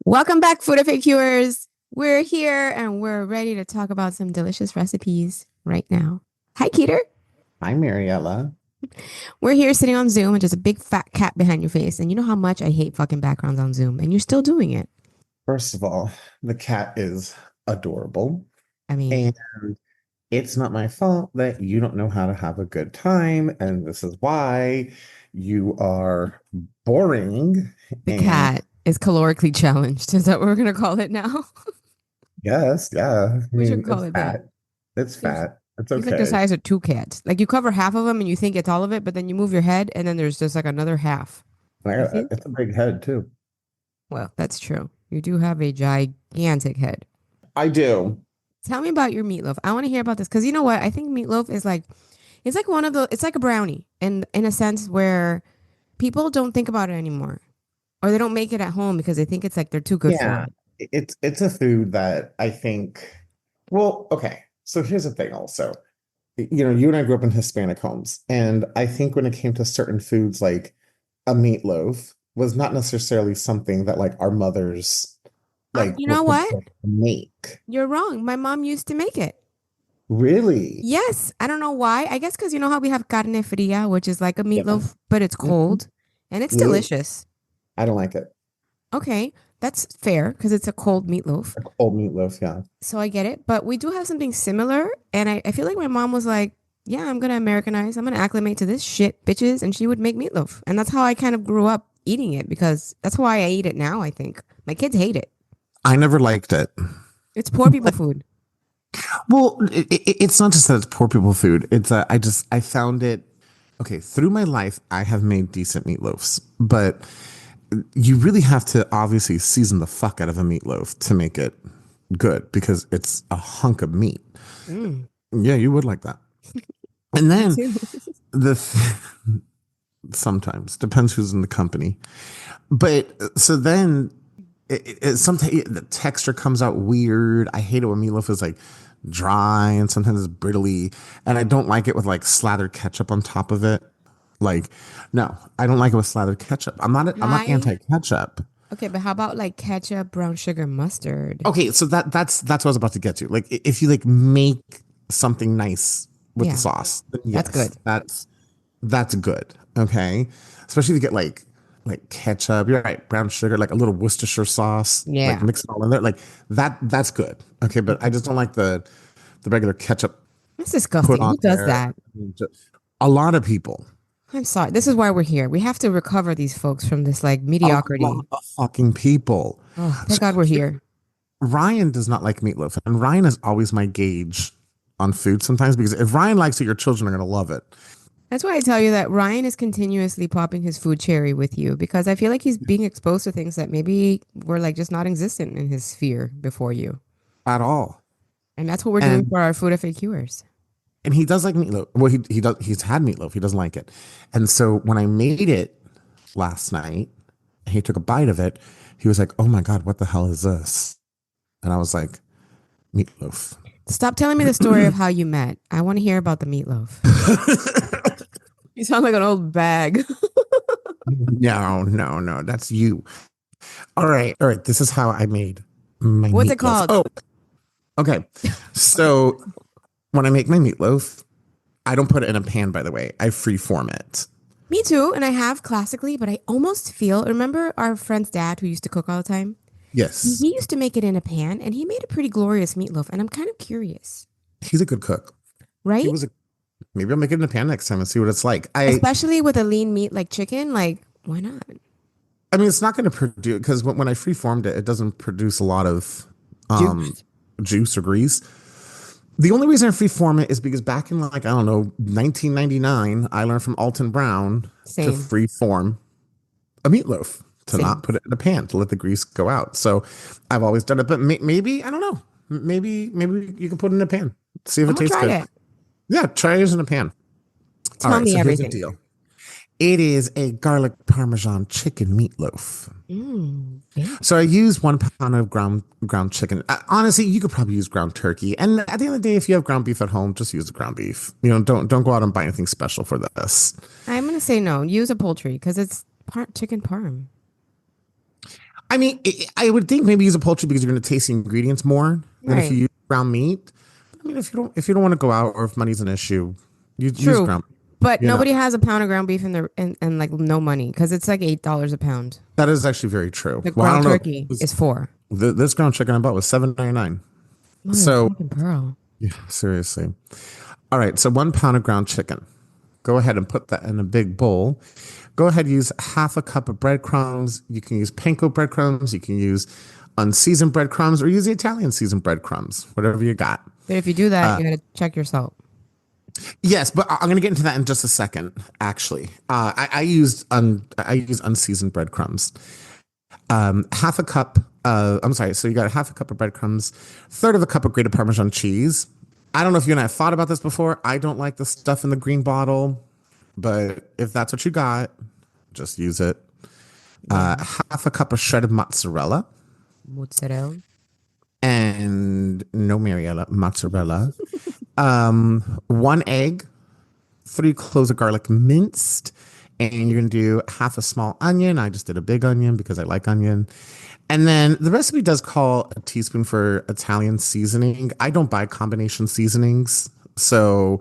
Welcome back, food FAQers. We're here and we're ready to talk about some delicious recipes right now. Hi, Keter. Hi, Mariella. We're here sitting on Zoom and there's a big fat cat behind your face. And you know how much I hate fucking backgrounds on Zoom, and you're still doing it. First of all, the cat is adorable, I mean, and it's not my fault that you don't know how to have a good time, and this is why you are boring. the And cat is calorically challenged. Is that what we're going to call it now? yes, yeah, I We should mean, call it's it that. fat. It's He's, fat. It's he's like the okay. size of two cats. Like you cover half of him and you think it's all of it, but then you move your head and then there's just like another half. You see? It's a big head too. Well, that's true. You do have a gigantic head. I do. Tell me about your meatloaf. I want to hear about this because you know what? I think meatloaf is like it's like one of the it's like a brownie in a sense where people don't think about it anymore. Or they don't make it at home because they think it's like they're too good for Yeah, it. it's a food that I think, well, okay. So here's the thing also. You and I grew up in Hispanic homes, and I think when it came to certain foods, like a meatloaf was not necessarily something that like our mothers like You were know what? prepared to make. You're wrong. My mom used to make it. Really? Yes, I don't know why. I guess because you know how we have carne fria, which is like a Yeah. meatloaf, but it's Mhm. cold and it's Yeah. delicious. I don't like it. Okay, that's fair because it's a cold meatloaf. A cold meatloaf, yeah. So I get it. But we do have something similar. And I feel like my mom was like, yeah, I'm going to Americanize. I'm going to acclimate to this shit, bitches. And she would make meatloaf. And that's how I kind of grew up eating it because that's why I eat it now, I think. My kids hate it. I never liked it. It's poor people food. Well, it's not just that it's poor people food. It's I found it okay, through my life I have made decent meatloafs, but you really have to obviously season the fuck out of a meatloaf to make it good because it's a hunk of meat. Mm, Yeah, you would like that. And me then too. the sometimes depends who's in the company. But so then sometimes the texture comes out weird. I hate it when meatloaf is like dry and sometimes it's brittly, and I don't like it with like slathered ketchup on top of it. Like, no, I don't like it with slathered ketchup. I'm not I, anti-ketchup. okay, but how about like ketchup, brown sugar, mustard? Okay, so that's what I was about to get to. Like if you like make something nice with the Yeah, sauce, then that's yes, good. that's good. Okay. Especially if you get like ketchup, you're right, brown sugar, like a little Worcestershire sauce, like Yeah. mix it all in there. Like that's good. Okay, but I just don't like the regular ketchup That's put disgusting. on Who does there. that? A lot of people. I'm sorry. This is why we're here. We have to recover these folks from this like A mediocrity. lot of fucking people. Oh, thank So God we're here. Ryan does not like meatloaf, and Ryan is always my gauge on food sometimes because if Ryan likes it, your children are gonna love it. That's why I tell you that Ryan is continuously popping his food cherry with you because I feel like he's being exposed to things that maybe were like just not existent in his sphere before you. At all. And that's what we're doing And for our food FAQers. and he does like meatloaf. Well, he's had meatloaf. He doesn't like it. And so when I made it last night, and he took a bite of it, he was like, "Oh my God, what the hell is this?" And I was like, "Meatloaf." Stop telling me the story of how you met. I want to hear about the meatloaf. You sound like an old bag. No, no, no, that's you. All right. This is how I made my What's it meatloaf. called? Oh, okay. Fucking- So when I make my meatloaf, I don't put it in a pan, by the way. I freeform it. Me too. And I have classically, but I almost feel, remember our friend's dad who used to cook all the time? Yes, He used to make it in a pan and he made a pretty glorious meatloaf. And I'm kind of curious, he's a good cook. He right? was a Maybe I'll make it in a pan next time and see what it's like. Especially with a lean meat like chicken, like why not? I mean, it's not going to produce because when I freeformed it, it doesn't produce a lot of um, Juice. juice or grease. The only reason I freeform it is because back in like I don't know 1999, I learned from Alton Brown to Same, freeform a meatloaf to not same. put it in a pan to let the grease go out. So I've always done it, but maybe I don't know. Maybe you can put it in a pan, see if I'm it gonna tastes try good. it. Yeah, try it in a pan. All Tell right, me so here's the everything. deal. It is a garlic parmesan chicken meatloaf. So I Fancy. use 1 pound of ground chicken. Honestly, you could probably use ground turkey. And at the end of the day, if you have ground beef at home, just use the ground beef. Don't go out and buy anything special for this. I'm gonna say no. Use a poultry because it's chicken parm. I mean, I would think maybe use a poultry because you're going to taste the ingredients more than if Right. you use ground meat. I mean, if you don't want to go out or if money's an issue, you use True. ground. But You know, nobody has a pound of ground beef in the and like no money because it's like $8 a pound. that is actually very true. The Well, I ground don't know. turkey is four. This ground chicken I bought was $7.99. Mother of So fucking pearl. yeah, seriously. All right, so 1 pound of ground chicken. Go ahead and put that in a big bowl. Go ahead, use half a cup of breadcrumbs. You can use panko breadcrumbs. You can use unseasoned breadcrumbs or use the Italian seasoned breadcrumbs, whatever you got. But if you do that, you gotta check your salt. Yes, but I'm going to get into that in just a second. Actually, I use unseasoned breadcrumbs. Half a cup. I'm sorry. So you got half a cup of breadcrumbs, third of a cup of grated Parmesan cheese. I don't know if you and I have thought about this before. I don't like the stuff in the green bottle, but if that's what you got, just use it. Yeah. Half a cup of shredded mozzarella Mozzarella. and no Mariella mozzarella. 1 egg, 3 cloves of garlic minced, and you're gonna do half a small onion. I just did a big onion because I like onion. And then the recipe does call a teaspoon for Italian seasoning. I don't buy combination seasonings, so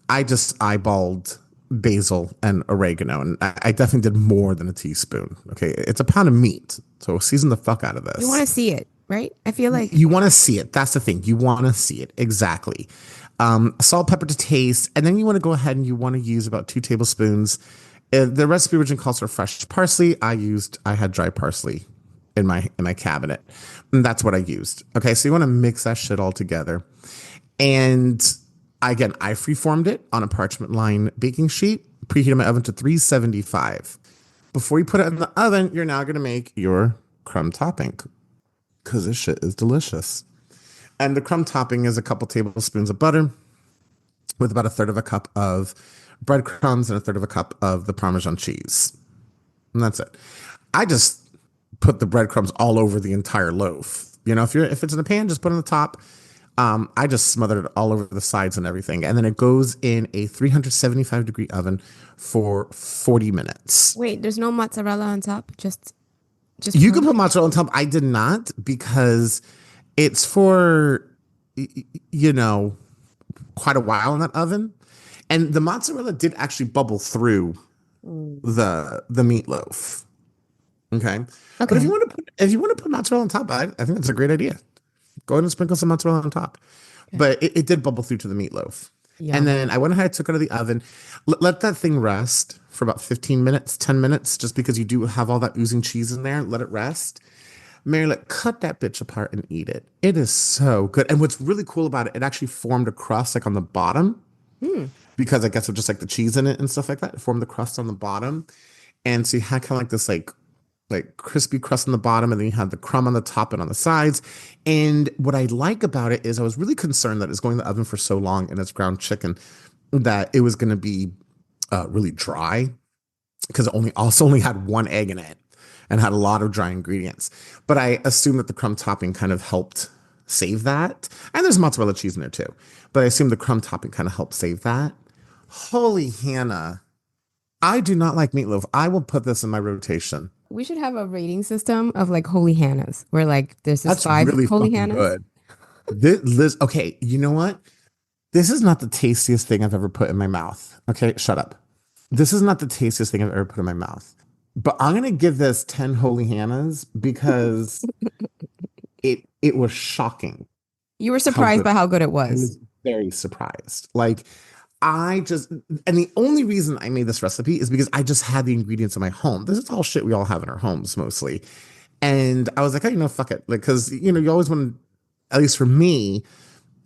I just eyeballed basil and oregano, and I definitely did more than a teaspoon. Okay, it's a pound of meat, so season the fuck out of You want this. to see it, right? I feel like You want to see it. That's the thing. You want to see it exactly. Salt, pepper to taste, and then you want to go ahead and you want to use about 2 tablespoons. The recipe originally calls for fresh parsley. I had dry parsley in my cabinet, and that's what I used. Okay, so you want to mix that shit all together, and again, I freeformed it on a parchment line baking sheet. Preheated my oven to 375. Before you put it in the oven, you're now going to make your crumb topping because this shit is delicious. And the crumb topping is a couple tablespoons of butter with about a third of a cup of breadcrumbs and a third of a cup of the Parmesan cheese. And that's it. I just put the breadcrumbs all over the entire loaf. If it's in a pan, just put it on the top. I just smothered it all over the sides and everything. And then it goes in a 375-degree oven for 40 minutes. wait, there's no mozzarella on top, just You can put crunch. mozzarella on top. I did not because it's for, you know, quite a while in that oven. And the mozzarella did actually bubble through Mm. the meatloaf. Okay. But if you Okay. want to put mozzarella on top, I think that's a great idea. Go ahead and sprinkle some mozzarella on top. Okay. But it did bubble through to the meatloaf. And Yum. then I went ahead, took it out of the oven, let that thing rest for about 15 minutes, 10 minutes, just because you do have all that oozing cheese in there. Let it rest. Mary, cut that bitch apart and eat it. It is so good. And what's really cool about it, it actually formed a crust like on the bottom Hmm. because I guess of just like the cheese in it and stuff like that. It formed the crust on the bottom. And so you had kind of like this like crispy crust on the bottom, and then you had the crumb on the top and on the sides. And what I like about it is I was really concerned that it's going in the oven for so long and it's ground chicken that it was going to be really dry because it only had 1 egg in it and had a lot of dry ingredients. But I assume that the crumb topping kind of helped save that. And there's mozzarella cheese in there too. But I assume the crumb topping kind of helped save that. Holy Hannah. I do not like meatloaf. I will put this in my rotation. We should have a rating system of like holy Hannahs, where like this is That's five really holy fucking Hannahs. good. Okay, you know what? This is not the tastiest thing I've ever put in my mouth. Okay, shut up. This is not the tastiest thing I've ever put in my mouth. But I'm gonna give this 10 holy Hannahs because it was shocking You were how surprised good. by how good it I was. was very surprised. Like and the only reason I made this recipe is because I just had the ingredients in my home. This is all shit we all have in our homes mostly. And I was like, oh, fuck it. Like, cause you always want to, at least for me,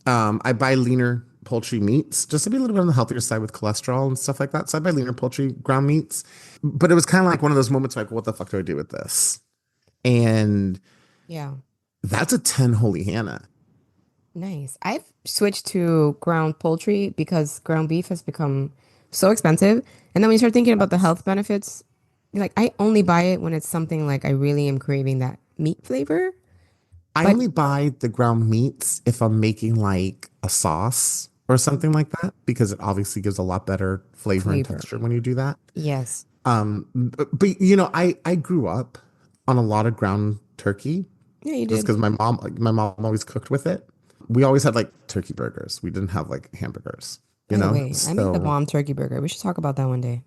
I buy leaner poultry meats just to be a little bit on the healthier side with cholesterol and stuff like that. So I buy leaner poultry ground meats. But it was kind of like one of those moments like, what the fuck do I do with this? And Yeah. that's a 10 holy Hannah. Nice. I've switched to ground poultry because ground beef has become so expensive. And then when you start thinking about the health benefits, you're like, I only buy it when it's something like I really am craving that meat flavor. I But only buy the ground meats if I'm making like a sauce or something like that because it obviously gives a lot better flavor and flavor. texture when you do that. Yes. But I grew up on a lot of ground. turkey Yeah, you just did. because my mom always cooked with it. We always had like turkey burgers. We didn't have like hamburgers, By the way, I make the So bomb turkey burger. We should talk about that one day.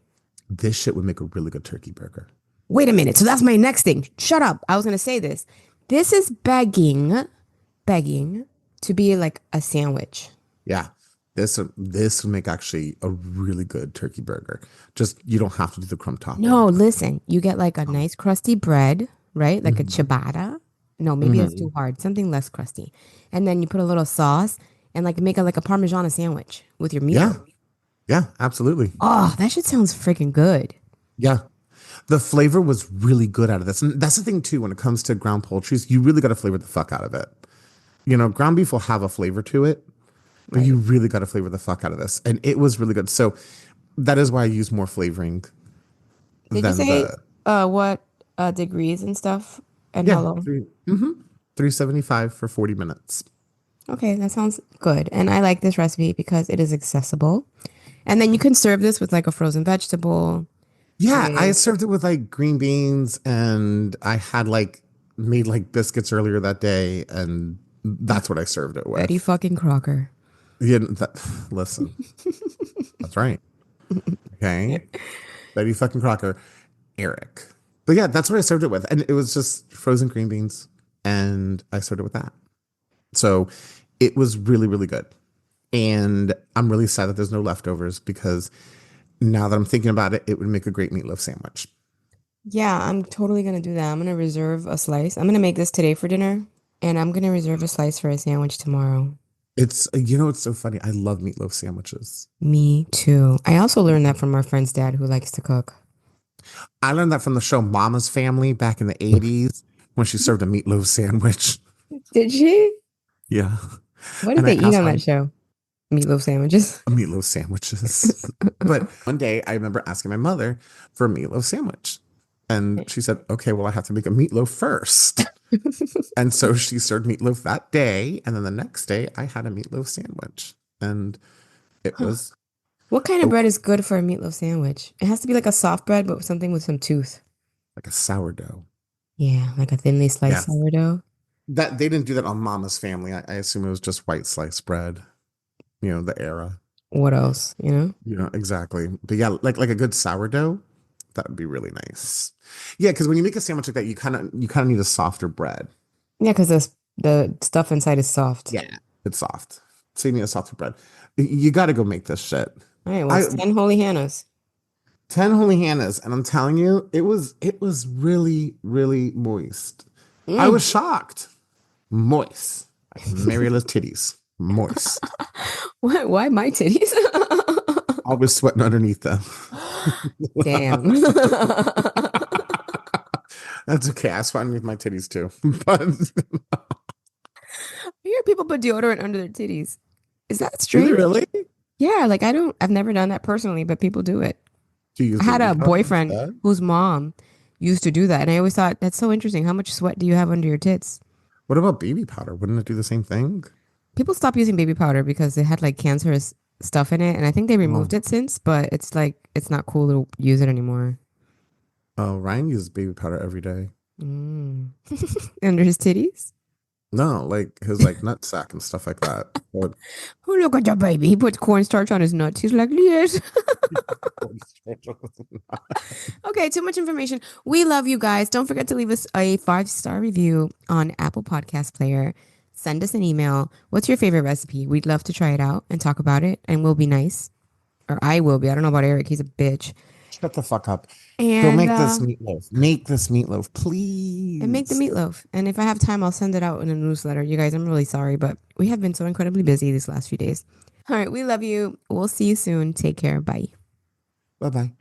this shit would make a really good turkey burger. Wait a minute. So that's my next thing. Shut up. I was gonna say this. This is begging to be like a sandwich. Yeah. This would make actually a really good turkey burger. Just you don't have to do the crumb topping. No, listen. You get like a Oh. nice crusty bread, right? Like a Hmm. ciabatta. No, maybe that's Hmm. too hard. Something less crusty. And then you put a little sauce and like make like a Parmigiana sandwich with your Yeah. meatloaf. Yeah, absolutely. Oh, that shit sounds freaking good. Yeah. The flavor was really good out of this. And that's the thing too, when it comes to ground poultries, you really got to flavor the fuck out of it. Ground beef will have a flavor to it, but Right. you really got to flavor the fuck out of this. And it was really good. So that is why I use more flavoring Did you than say the, what degrees and stuff and how yeah, long? 375 for 40 minutes. Okay, that sounds good. And I like this recipe because it is accessible. And then you can serve this with like a frozen vegetable Yeah, I with served it with like green beans and I had like made like biscuits earlier that day and that's what I served it Betty with. fucking Crocker. Yeah, listen, that's right. Okay. Betty fucking Crocker, Eric. But yeah, that's what I served it with. And it was just frozen green beans and I served it with that. So it was really, really good. And I'm really sad that there's no leftovers because now that I'm thinking about it, it would make a great meatloaf sandwich. Yeah, I'm totally gonna do that. I'm gonna reserve a slice. I'm gonna make this today for dinner, and I'm gonna reserve a slice for a sandwich tomorrow. It's so funny. I love meatloaf sandwiches. Me too. I also learned that from our friend's dad who likes to cook. I learned that from the show Mama's Family back in the 80s when she served a meatloaf sandwich. Did she? Yeah. What did And I they eat asked on my that show? Meatloaf sandwiches. meatloaf sandwiches. But one day I remember asking my mother for a meatloaf sandwich. And she said, okay, well, I have to make a meatloaf first. And so she served meatloaf that day. And then the next day I had a meatloaf sandwich. And it Huh. was What kind of oh, bread is good for a meatloaf sandwich? It has to be like a soft bread, but something with some tooth. like a sourdough. Yeah, like a thinly Yeah. sliced sourdough. That they didn't do that on Mama's Family. I assume it was just white sliced bread, the era. What else? You know? Exactly. But yeah, like a good sourdough, that would be really nice. Yeah, because when you make a sandwich like that, you kind of need a softer bread. Yeah, because the stuff inside is soft. Yeah. It's soft. So you need a softer bread. You got to go make this shit. All right, well, I it's 10 holy Hannahs. 10 holy Hannahs, and I'm telling you, it was really, really moist. I Mm. was shocked. Moist. Like Mariela's titties. Moist. Why my titties? I was sweating underneath them. Damn. That's okay. I sweat underneath my titties too. But I hear people put deodorant under their titties. Is that do they strange? really? Yeah, like I've never done that personally, but people do it. Do you use I had baby a powder boyfriend instead? whose mom used to do that, and I always thought that's so interesting. How much sweat do you have under your tits? What about baby powder? Wouldn't it do the same thing? People stopped using baby powder because it had like cancerous stuff in it, and I think they removed Oh, it since, but it's like it's not cool to use it anymore. oh, Ryan uses baby powder every day. Mm. Under his titties? No, like his like nut sack and stuff like that. But Oh, look at the baby. He puts cornstarch on his nuts. He's like, yes. Okay, too much information. We love you guys. Don't forget to leave us a 5-star review on Apple Podcast Player. Send us an email. What's your favorite recipe? We'd love to try it out and talk about it, and we'll be nice. Or I will be. I don't know about Eric. He's a bitch. shut the fuck up. Go And make this meatloaf. Make this meatloaf, make the please. meatloaf. And if I have time, I'll send it out in a newsletter. You guys, I'm really sorry, but we have been so incredibly busy these last few days. All right, we love you. We'll see you soon. Take care. Bye. Bye bye.